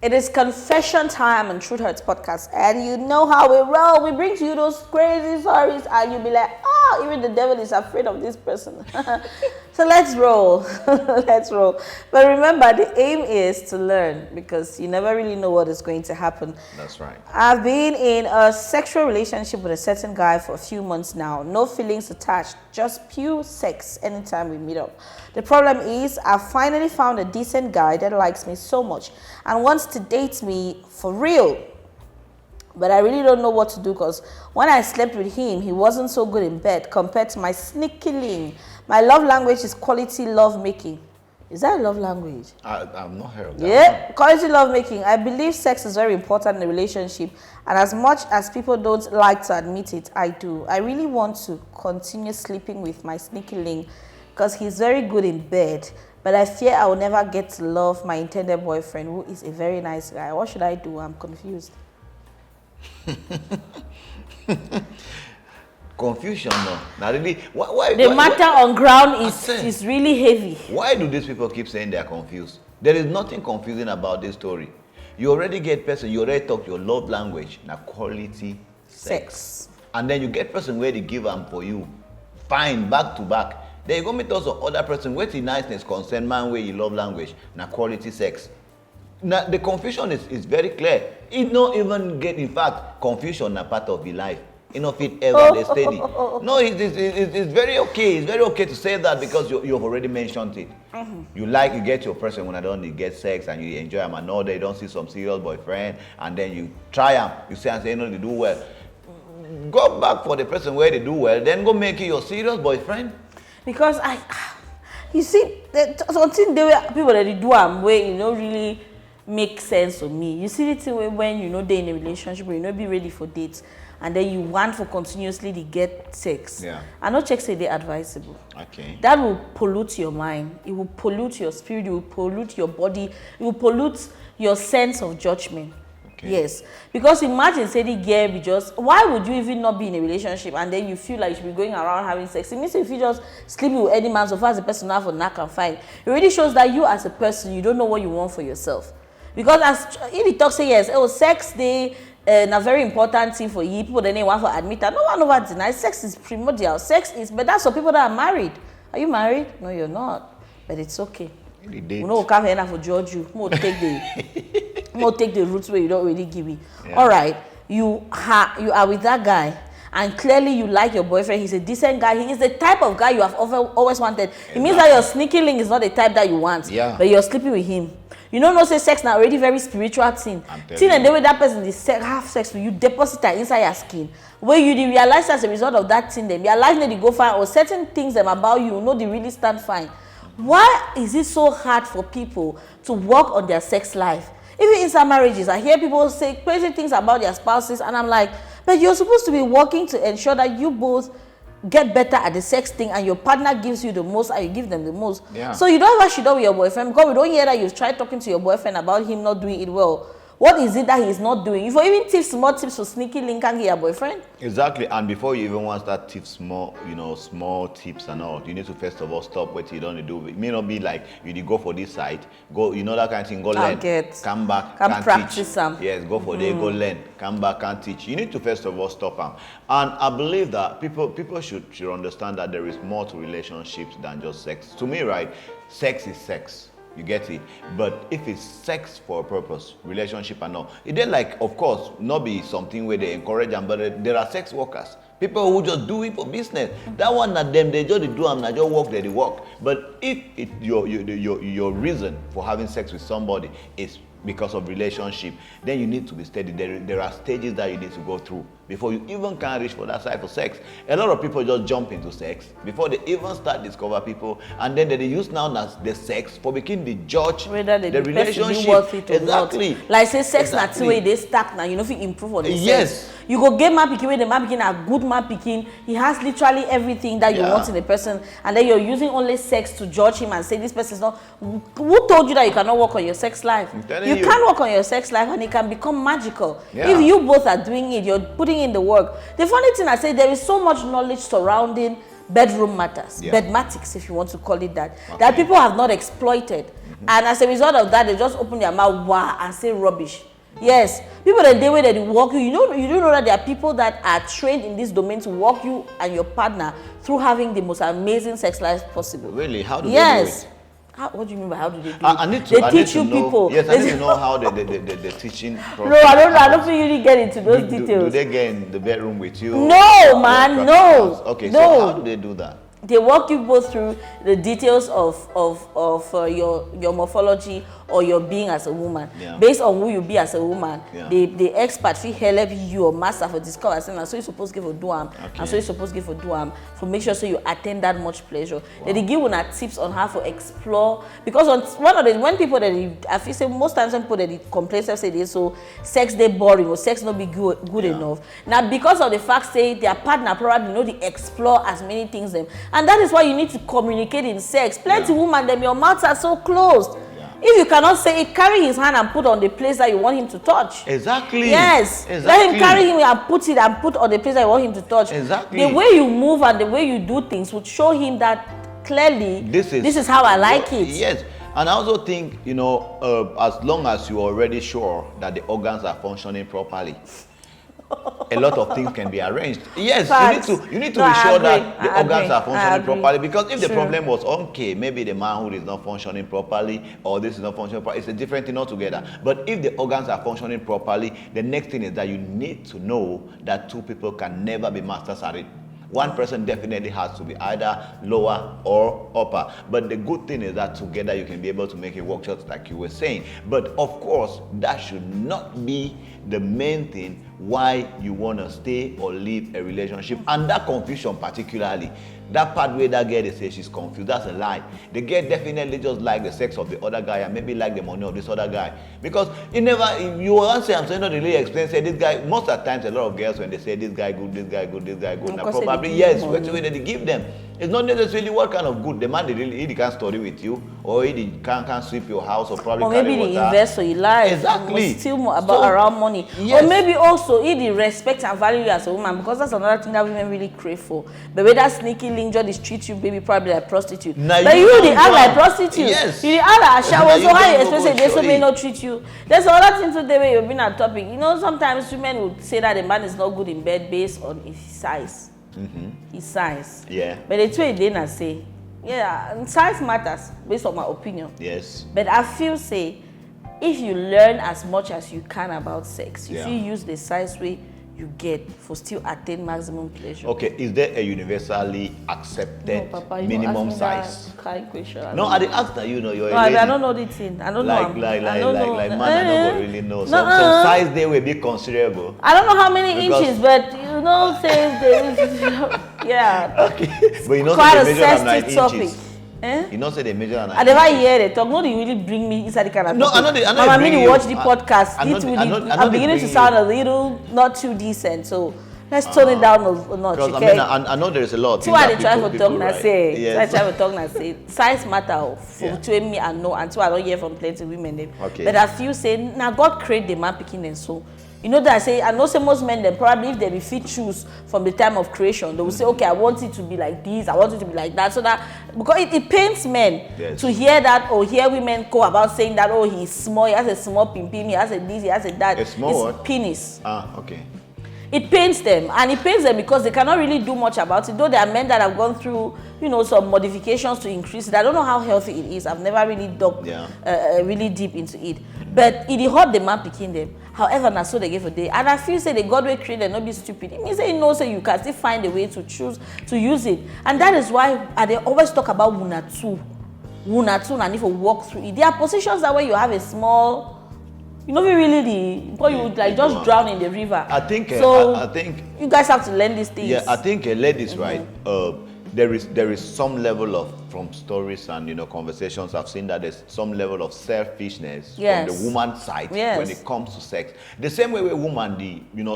It is confession time on Truth Hurts podcast, and you know how we roll. We bring to you those crazy stories, and you'll be like, "Oh, even the devil is afraid of this person." So let's roll, let's roll. But remember, the aim is to learn, because you never really know what is going to happen. That's right. I've been in a sexual relationship with a certain guy for a few months now. No feelings attached, just pure sex anytime we meet up. The problem is, I've finally found a decent guy that likes me so much and wants to date me for real. But I really don't know what to do, because when I slept with him, he wasn't so good in bed compared to my sneaking. My love language is quality love making. Is that a love language? I've not heard of that. Yeah, quality love making. I believe sex is very important in a relationship, and as much as people don't like to admit it, I do. I really want to continue sleeping with my sneaky link because he's very good in bed, but I fear I will never get to love my intended boyfriend, who is a very nice guy. What should I do? I'm confused. Confusion, no. Now, really, why The matter on ground is really heavy. Why do these people keep saying they're confused? There is nothing confusing about this story. You already get person, you already talk your love language, now quality sex. And then you get person where they give them for you. Fine, back to back. Then you go meet also other person where the niceness concern man where you love language, now quality sex. Now the confusion is very clear. It not even get, in fact, confusion a part of your life. You know, if it ever they steady. No, it's very okay. It's very okay to say that because you've already mentioned it. You get your person when I don't get sex and you enjoy them and all day, you don't see some serious boyfriend, and then you try them, you say and say, no, they do well. Go back for the person where they do well, then go make it your serious boyfriend. Because you see, something people that they do where really make sense to me. You see it when they're in a relationship, where be ready for dates, and then you want for continuously to get sex. Yeah. I know checks say they're advisable. Okay. That will pollute your mind. It will pollute your spirit. It will pollute your body. It will pollute your sense of judgment. Okay. Yes. Because imagine say the girl be just, why would you even not be in a relationship and then you feel like you should be going around having sex? It means if you just sleep with any man so far as the person have a knack and fine, it really shows that you as a person, you don't know what you want for yourself. Because as if the talk say yes, sex they a very important thing for you. People then they want to admit that. No one over denies sex is primordial. Sex is, but that's for people that are married. Are you married? No, you're not. But it's okay. We no come here for judge you. More take the roots where you don't really give me. Yeah. All right, you are with that guy, and clearly you like your boyfriend. He's a decent guy. He is the type of guy you have always wanted. It means that your sneaky link is not the type that you want. Yeah. But you're sleeping with him. You don't know say sex now already very spiritual thing. Thing and the way that person is have sex with you, deposit that inside your skin. Where you realize as a result of that thing, them your life need to go fine, or certain things them about you know they really stand fine. Why is it so hard for people to work on their sex life? Even inside marriages, I hear people say crazy things about their spouses, and I'm like, but you're supposed to be working to ensure that you both get better at the sex thing, and your partner gives you the most and you give them the most. Yeah. So you don't ever shit up with your boyfriend because we don't hear that you've tried talking to your boyfriend about him not doing it well. What is it that he's not doing? If you even small tips for sneaky link and get your boyfriend. Exactly, and before you even want that tip small tips and all, you need to first of all stop what you don't do. It may not be like you go for this site, go, that kind of thing, go learn, come back, can practice some. Yes, go for there, go learn, come back and teach. You need to first of all stop them. And I believe that people should understand that there is more to relationships than just sex. To me, right, sex is sex. You get it? But if it's sex for a purpose, relationship and all, it then of course, not be something where they encourage them, but there are sex workers. People who just do it for business. That one at them, they just do them, they just work, they work. But if your reason for having sex with somebody is because of relationship, then you need to be steady. There are stages that you need to go through before you even can reach for that side for sex. A lot of people just jump into sex before they even start discover people, and then they use now as the sex for making the judge whether the relationship worth it or exactly not. Like say sex exactly. Way they stack now, if you improve on the yes. sex. You go get man picking with the man picking a good man picking. He has literally everything that you want in a person, and then you're using only sex to judge him and say this person is not. Who told you that you cannot work on your sex life? You can work on your sex life and it can become magical. Yeah. If you both are doing it, you're putting in the work. The funny thing I say, there is so much knowledge surrounding bedroom matters, bedmatics if you want to call it that, that people have not exploited. And as a result of that, they just open their mouth wow and say rubbish. Yes, people that they way that they walk you, you don't know that there are people that are trained in this domain to walk you and your partner through having the most amazing sex life possible. Really? How do they do it? What do you mean by how do they do it? I need to, they I teach need you to know, people. Yes, I need to know how the teaching process. No, I don't think you really get into those details. Do they get in the bedroom with you? No, man, no. Okay, no. So how do they do that? They walk you both through the details of your morphology or your being as a woman. Based on who you be as a woman, the expert fit help you or master for discover saying so you supposed to give a duam and so you supposed to give a duam for make sure so you attain that much pleasure. They give una tips on how to explore, because on one of the when people that I feel say most times when people that complain say they so sex they boring or sex not be good enough. Now because of the fact say their partner probably know they explore as many things them, and that is why you need to communicate in sex. Plenty women them your mouths are so closed. If you cannot say it, carry his hand and put on the place that you want him to touch. Exactly. Yes. Exactly. Let him carry him and put it and put on the place that you want him to touch. Exactly. The way you move and the way you do things would show him that clearly this is how I like it. Yes. And I also think, as long as you're already sure that the organs are functioning properly, a lot of things can be arranged. Yes, you need to be sure that the organs are functioning properly, because if the problem was okay, maybe the manhood is not functioning properly or this is not functioning properly, it's a different thing altogether. But if the organs are functioning properly, the next thing is that you need to know that two people can never be masters at it. One person definitely has to be either lower or upper. But the good thing is that together you can be able to make it work, just like you were saying. But of course, that should not be the main thing why you want to stay or leave a relationship. And that confusion particularly, that part where that girl they say she's confused, that's a lie. The girl definitely just like the sex of the other guy and maybe like the money of this other guy. Because you won't say, I'm saying not really explain, say this guy, most of the times a lot of girls when they say this guy good, this guy good, this guy good, now probably yes, what way they give them. It's not necessarily what kind of good. The man he can't study with you, or he can't sweep your house, or probably or maybe carry they water. invest for your life. Exactly. Still more about around money. Yes. Or maybe also he respect and value you as a woman, because that's another thing that women really crave for. The way that sneaky link just treat you, baby, probably like prostitute. Now but you the act like prostitute. Yes. You the act like a shower. So how you expect say they so may not treat you? There's another thing today where you've been at topic. Sometimes women would say that the man is not good in bed based on his size. His size. Yeah. But the way they say, size matters based on my opinion. Yes. But I feel say, if you learn as much as you can about sex, if you use the size way you get for still attain maximum pleasure. Okay, is there a universally accepted minimum size? No, I didn't ask that. You're a lady. I don't know the thing. I don't know. Like man, I don't really know. Some size they will be considerable. I don't know how many inches, but say there is. Okay, but quite say a they measure 9 sensitive topic. inches. You know, say they measure 9 I never hear they talk. No, they really bring me inside the kind of No, topic. I know Mama, me watch the podcast. I'm beginning to you. sound a little not too decent. So let's tone it down a notch. Because Okay? I know there is a lot of See things why that they try to people talk now write. say. Yes. Try to talk now say. Size matter for between me and no, until I don't hear from plenty women then. Okay. But I feel say now God create the man picking them so. That I say, I know say most men then probably if they be fit choose from the time of creation, they will say, okay, I want it to be like this, I want it to be like that. So that because it pains men to hear that or hear women go about saying that, oh, he's small, he has a small pimpim, he has a this, he has a that. A small penis. Okay. It pains them, and it pains them because they cannot really do much about it. Though there are men that have gone through, some modifications to increase it. I don't know how healthy it is. I've never really dug really deep into it. But it hurt the man picking them. However, now so they give a day. And I feel say the God will create and not be stupid. It means say you can still find a way to choose to use it. And that is why they always talk about wunatu. Wunatu, and if you walk through it. There are positions that where you have a small, because you would just drown in the river. I think you guys have to learn these things. Yeah, I think ladies, right? There is some level of, from stories and conversations I've seen, that there's some level of selfishness from the woman's side when it comes to sex. The same way woman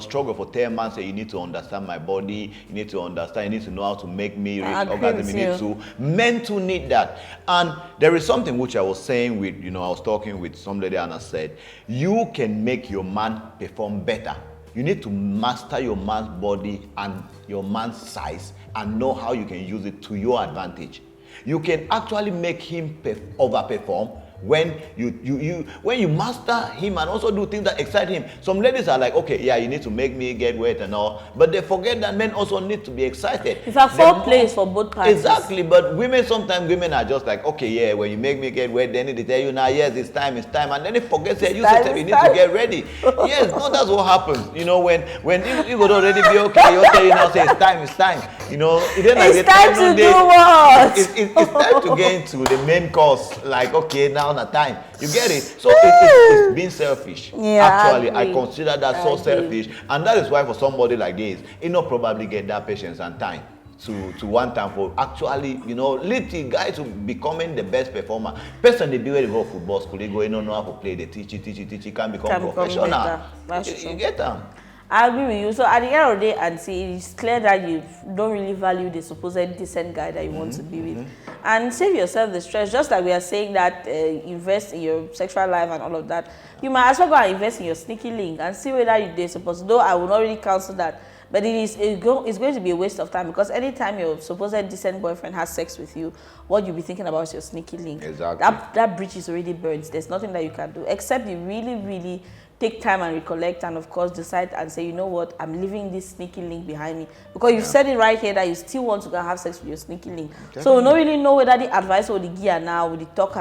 struggle for 10 months, say you need to understand my body, you need to understand, you need to know how to make me reach orgasm, you need to. Men too need that. And there is something which I was saying with, I was talking with somebody and I said, you can make your man perform better. You need to master your man's body and your man's size and know how you can use it to your advantage. You can actually make him overperform when you master him and also do things that excite him. Some ladies are like, okay, yeah, you need to make me get wet and all, but they forget that men also need to be excited. In fact, foreplay is for both parties. Exactly, but sometimes women are just like, okay, yeah, when you make me get wet, then they tell you now, yes, it's time, and then they forget that you said you need to get ready. Yes, no, that's what happens. You know, when you would already be okay, you're okay, you now say it's time. You know, it's time to do what? It's time to get into the main course. Like, okay, now the time. You get it? So it's being selfish. Yeah, actually, I consider that so selfish, and that is why for somebody like this, you know, probably get that patience and time to one time for actually, you know, lead the guy to becoming the best performer. Person they be where they go football school, they go, you know how to play, they teach, can become professional. You get them. I agree with you. So at the end of the day, and see, it's clear that you don't really value the supposed decent guy that you want to be with. And save yourself the stress. Just like we are saying that invest in your sexual life and all of that. You might as well go and invest in your sneaky link and see whether they're supposed to. Though I will not really counsel that. But it's going to be a waste of time, because anytime your supposed decent boyfriend has sex with you, what you'll be thinking about is your sneaky link. Exactly. That bridge is already burned. There's nothing that you can do, except you really, really take time and recollect, and of course decide and say, you know what, I'm leaving this sneaky link behind me, because you've said it right here that you still want to go and have sex with your sneaky link. Definitely. So we don't really know whether the advice or the gear now with the talk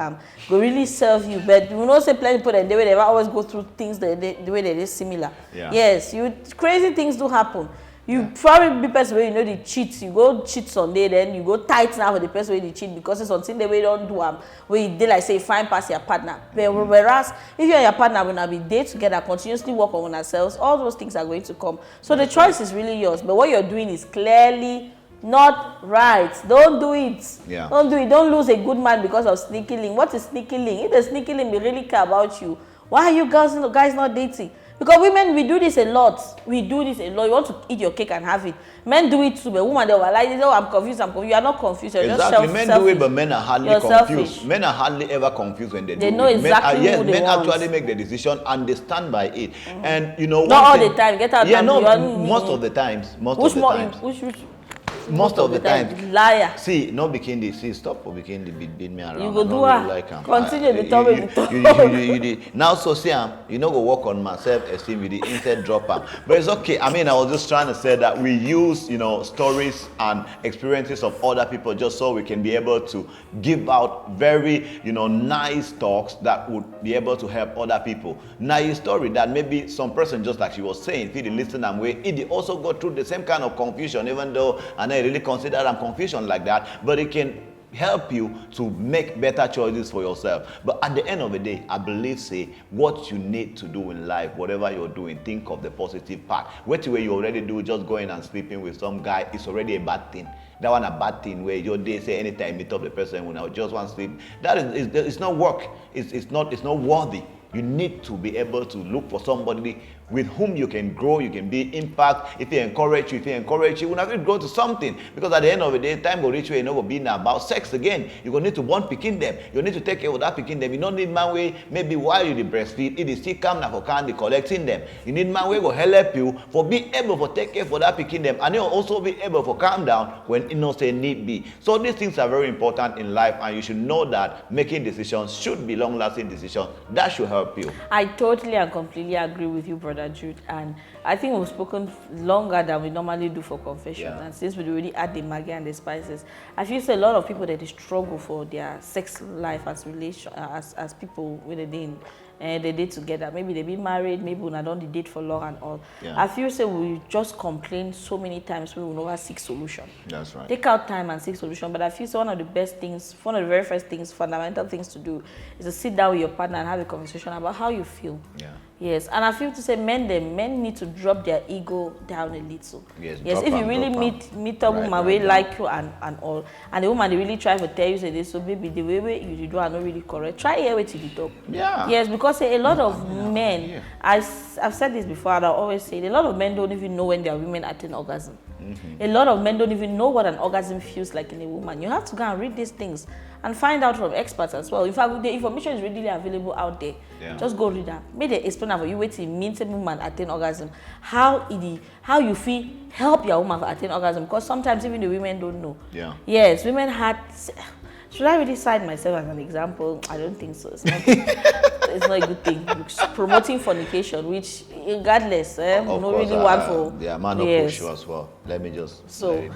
will really serve you, but we know say plenty people, and they will always go through things the way they're similar. Yes, crazy things do happen. You probably be person where you know the cheats. You go cheat Sunday, then you go tight now for the person where you cheat, because it's something the way you don't do where you did like say fine pass your partner. But whereas if you and your partner will not be date together, continuously work on ourselves, all those things are going to come. So the choice is really yours. But what you're doing is clearly not right. Don't do it. Don't do it. Don't lose a good man because of sneaky link. What is sneaky link? If the sneaky link really care about you, why are you guys not dating? Because women, we do this a lot. You want to eat your cake and have it. Men do it too, but women, they were like, oh, I'm confused. You are not confused. You're exactly. Just men do it, but men are hardly confused. Selfish. Men are hardly ever confused when they do it. They know exactly who they men want. actually make the decision and they stand by it. And you know, not all the time. Get out. Yeah, no. Most of the times. Most of the time. Liar. See, no bikini. See, stop for bikini. Beat me around. You go do really like continue the topic. You now, so see, you know, go work on myself esteem with the instead drop am. But it's okay. I mean, I was just trying to say that we use, you know, stories and experiences of other people just so we can be able to give out very, you know, nice talks that would be able to help other people. Now, a story that maybe some person, just like she was saying, if you listen and way, it also go through the same kind of confusion, even though I really consider them confusion like that, but it can help you to make better choices for yourself. But at the end of the day, I believe say what you need to do in life, whatever you're doing, think of the positive part. What you already do, just going and sleeping with some guy, is already a bad thing. That one a bad thing where your day say anytime meet up the person when I just want to sleep. That is it's not work. It's not worthy. You need to be able to look for somebody with whom you can grow, you can be impact. If he encourage you will not grow to something. Because at the end of the day, time will reach where you know will be now about sex again. You're gonna need to born picking them. You need to take care of that picking them. You don't need man way maybe while you the breastfeed, it is still come now for candy collecting them. You need man way will help you for be able to take care for that picking them, and you'll also be able to calm down when you know say need be. So these things are very important in life, and you should know that making decisions should be long-lasting decisions. That should help you. I totally and completely agree with you, brother Jude, and I think we've spoken longer than we normally do for confession. And since we already add the maggi and the spices, I feel so a lot of people that they struggle for their sex life as people when they date together. Maybe they be married, maybe when I don't date for long and all. I feel so we just complain so many times when we never seek solution. That's right. Take out time and seek solution. But I feel so one of the best things, one of the very first things, fundamental things to do is to sit down with your partner and have a conversation about how you feel. Yes, and I feel to say men need to drop their ego down a little. Yes, if you really meet a woman will like you and all, and the woman they really try to tell you say this, so baby the way you do are not really correct. Try here to the top. Yes, because a lot of men, I've said this before, and I always say, a lot of men don't even know when their women attain orgasm. A lot of men don't even know what an orgasm feels like in a woman. You have to go and read these things and find out from experts as well. In fact, the information is readily available out there. Just go read that. Maybe they explain for you what it means a woman attain orgasm, how you feel help your woman attain orgasm, because sometimes even the women don't know. Yes, women had Should I really cite myself as an example? I don't think so. It's not, it's not a good thing. Promoting fornication, which regardless, we don't really want for. Yeah, man, no push you as well. Let me just. So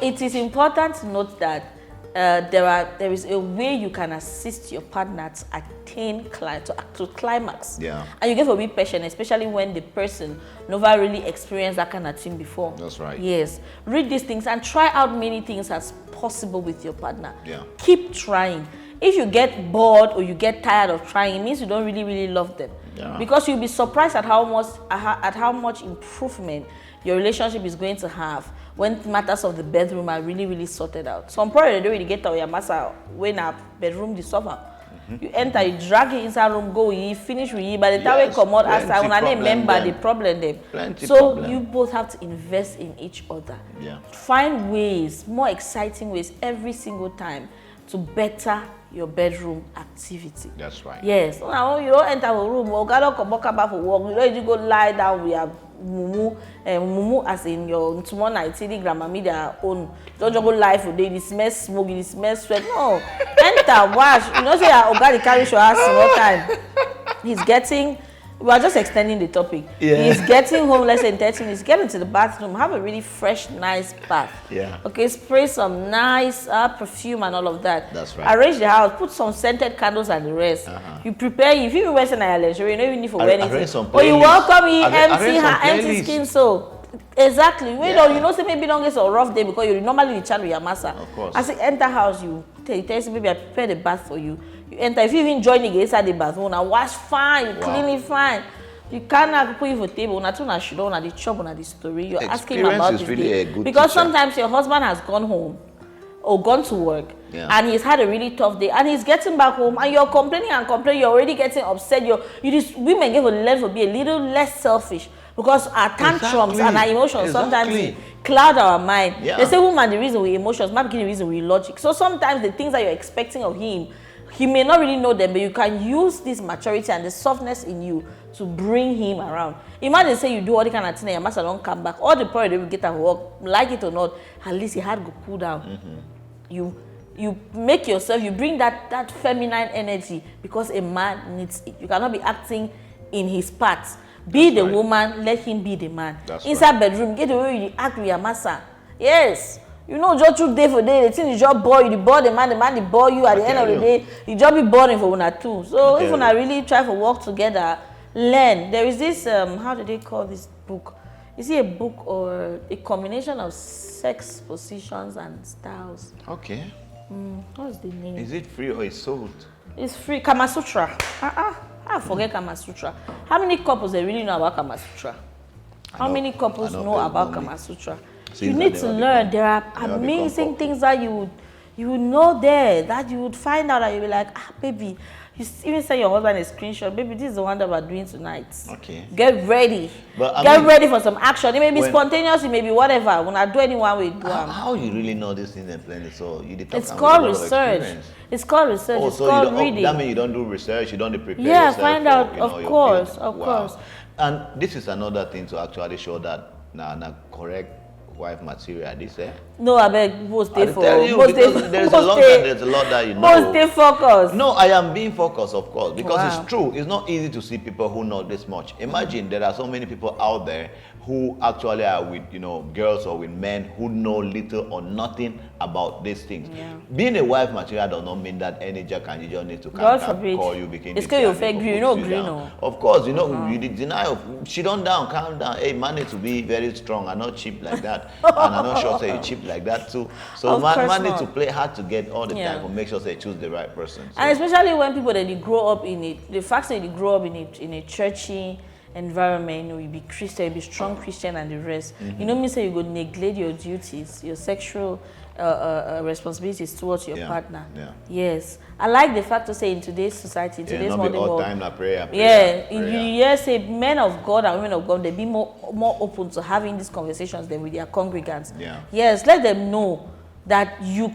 it is important to note that there is a way you can assist your partner to attain to climax. Yeah. And you get to be patient, especially when the person never really experienced that kind of thing before. That's right. Yes. Read these things and try out many things as possible with your partner. Yeah. Keep trying. If you get bored or you get tired of trying, it means you don't really love them. Yeah. Because you'll be surprised at how much improvement your relationship is going to have when matters of the bedroom are really sorted out. Some probably don't really get out your master when a bedroom is suffer. You enter, you drag it inside room, go, you finish with you. By the time we come out outside, when I remember the problem them. So you both have to invest in each other. Yeah. Find ways, more exciting ways every single time to better your bedroom activity. That's right. Yes. Now you don't enter a room, or come back for work. You don't go lie down with your mumu as in your tomorrow night grandma me their own. Don't just go lie for day. It smells smoke, it smells sweat. No. Enter, wash. You know say Oga the carry your ass all time. He's getting. We are just extending the topic. Yeah. He's getting home less than 30 minutes. Get into the bathroom. Have a really fresh, nice bath. Yeah. Okay. Spray some nice perfume and all of that. That's right. Arrange the house. Put some scented candles and the rest. You prepare. If you wear some lingerie, you don't even need for wear anything. Or you welcome you empty skin. So exactly. You know, say maybe don't get a rough day because you normally chat with your master. Of course. As you enter house, you tell maybe I prepare the bath for you. You enter, if you even join the inside the bathroom, now wash fine, you clean it fine. You cannot put it for table, not to should on the chop on the story. You're asking him about this really day. Because sometimes your husband has gone home or gone to work and he's had a really tough day and he's getting back home and you're complaining, you're already getting upset. Women give a level to be a little less selfish because our tantrums and our emotions sometimes cloud our mind. Yeah. They say woman the reason we emotions, not the reason we logic. So sometimes the things that you're expecting of him, he may not really know them, but you can use this maturity and the softness in you to bring him around. Imagine say you do all the kind of thing and your master don't come back. All the problem they will get at work, like it or not, at least he had to cool down. You make yourself, you bring that feminine energy because a man needs it. You cannot be acting in his parts. Be the woman, let him be the man. Inside bedroom, get the way you act with your master. Yes. You know, just through day for day, the thing is just bore you, the bore the man they bore you. At the end of the day, you just be boring for una too. So if una really try to work together, learn. There is this, how do they call this book? Is it a book or a combination of sex positions and styles? Okay. What's the name? Is it free or it's sold? It's free. Kama Sutra. I forget Kama Sutra. How many couples they really know about Kama Sutra? How many couples know about Kama Sutra? You need to learn. There are amazing things that you would know there, that you would find out, and you'll be like, baby, you even send your husband a screenshot, baby, this is the one that we're doing tonight. Okay. Get ready. Get ready for some action. It may be spontaneous, it may be whatever. When I do anyone, we do. How you really know these things and planning? So it's called research. It's called research. It's called reading. That means you don't do research, you don't prepare yourself. Yeah, find out, of course. And this is another thing to actually show that correct wife material, this No, I beg, both stay for. There's a lot that you know. Both stay focused. No, I am being focused, of course, because it's true. It's not easy to see people who know this much. Imagine there are so many people out there who actually are with, girls or with men who know little or nothing about these things. Yeah. Being a wife material does not mean that any jack and you need to call you. It's because you're fake green, green. Of course, you you deny. She don't down, calm down. Hey, man need to be very strong and not cheap like that. And I'm not sure say you cheap like that too. So man need to play hard to get all the time and make sure they choose the right person. So. And especially when people that they grow up in it, the fact that they grow up in a churchy environment, you be Christian, you be strong Christian and the rest. You know me say you go neglect your duties, your sexual responsibilities towards your partner. Yeah. Yes. I like the fact to say in today's society, today's modern world. You say men of God and women of God, they be more open to having these conversations than with their congregants. Yeah. Yes, let them know that you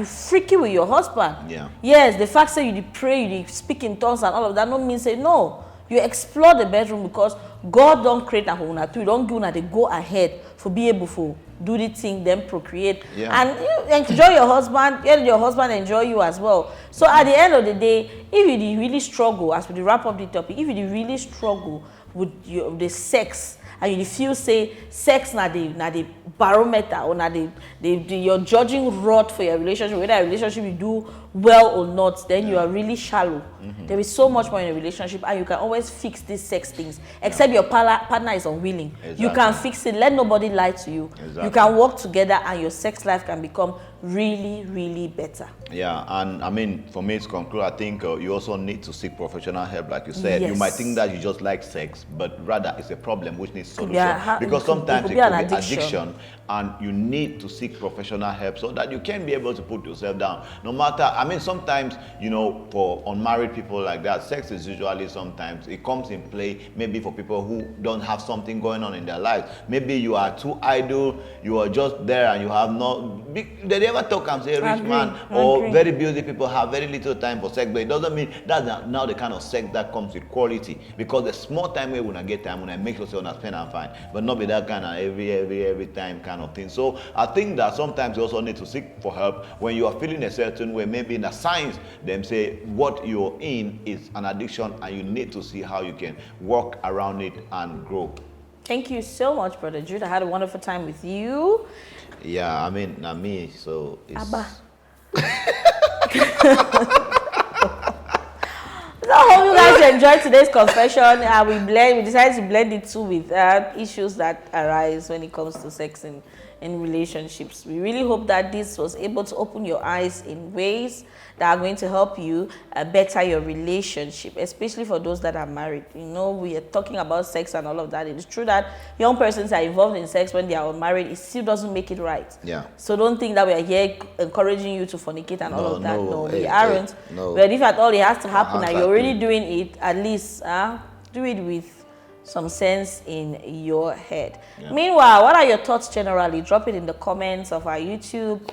freaky with your husband. Yeah. Yes, the fact that you pray, you speak in tongues and all of that, no means say no. You explore the bedroom because God don't create a una two, don't give una they go ahead for be able to do the thing, then procreate, and you enjoy your husband, and your husband enjoy you as well. So at the end of the day, if you dey really struggle, as we dey wrap up the topic, if you dey really struggle with the sex, and you feel say sex na the barometer, or na the your judging rod for your relationship, whether a relationship you do well or not, then you are really shallow. There is so much more in a relationship, and you can always fix these sex things, except your partner is unwilling. You can fix it. Let nobody lie to you. You can work together, and your sex life can become really, really better. Yeah, and I mean, for me to conclude, I think you also need to seek professional help, like you said. You might think that you just like sex, but rather it's a problem which needs solution. Because sometimes it could be addiction, and you need to seek professional help so that you can be able to put yourself down. No matter, I mean, sometimes, you know, for unmarried people like that, sex is usually sometimes, it comes in play maybe for people who don't have something going on in their lives. Maybe you are too idle, you are just there and you have not, they ever talk and say rich man or very busy people have very little time for sex, but it doesn't mean that's now the kind of sex that comes with quality, because the small time when I get time, when I make sure I spend and fine, but not be that kind of every time kind of thing. So I think that sometimes you also need to seek for help when you are feeling a certain way. Maybe in the science them say what you're in is an addiction, and you need to see how you can work around it and grow. Thank you so much, Brother Jude. I had a wonderful time with you. Yeah, I mean, not me, so it's... Abba. So I hope you guys enjoyed today's confession. We decided to blend it too with issues that arise when it comes to sex in relationships. We really hope that this was able to open your eyes in ways that are going to help you better your relationship, especially for those that are married. You know, we are talking about sex and all of that. It is true that young persons are involved in sex when they are unmarried. It still doesn't make it right. Yeah. So don't think that we are here encouraging you to fornicate and all of that. No, we aren't. No. But if at all it has to happen and you're already doing it, at least do it with some sense in your head. Yeah. Meanwhile, what are your thoughts generally? Drop it in the comments of our YouTube,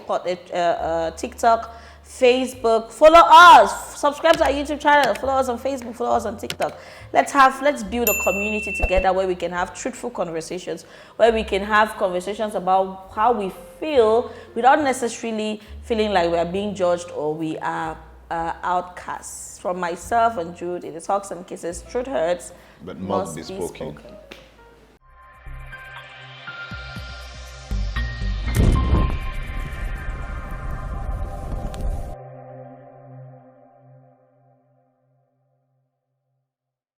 TikTok, Facebook. Follow us. Subscribe to our YouTube channel. Follow us on Facebook. Follow us on TikTok. Let's build a community together where we can have truthful conversations, where we can have conversations about how we feel without necessarily feeling like we are being judged or we are outcasts. From myself and Jude, it is Hugs and Kisses. Truth hurts, but must be spoken.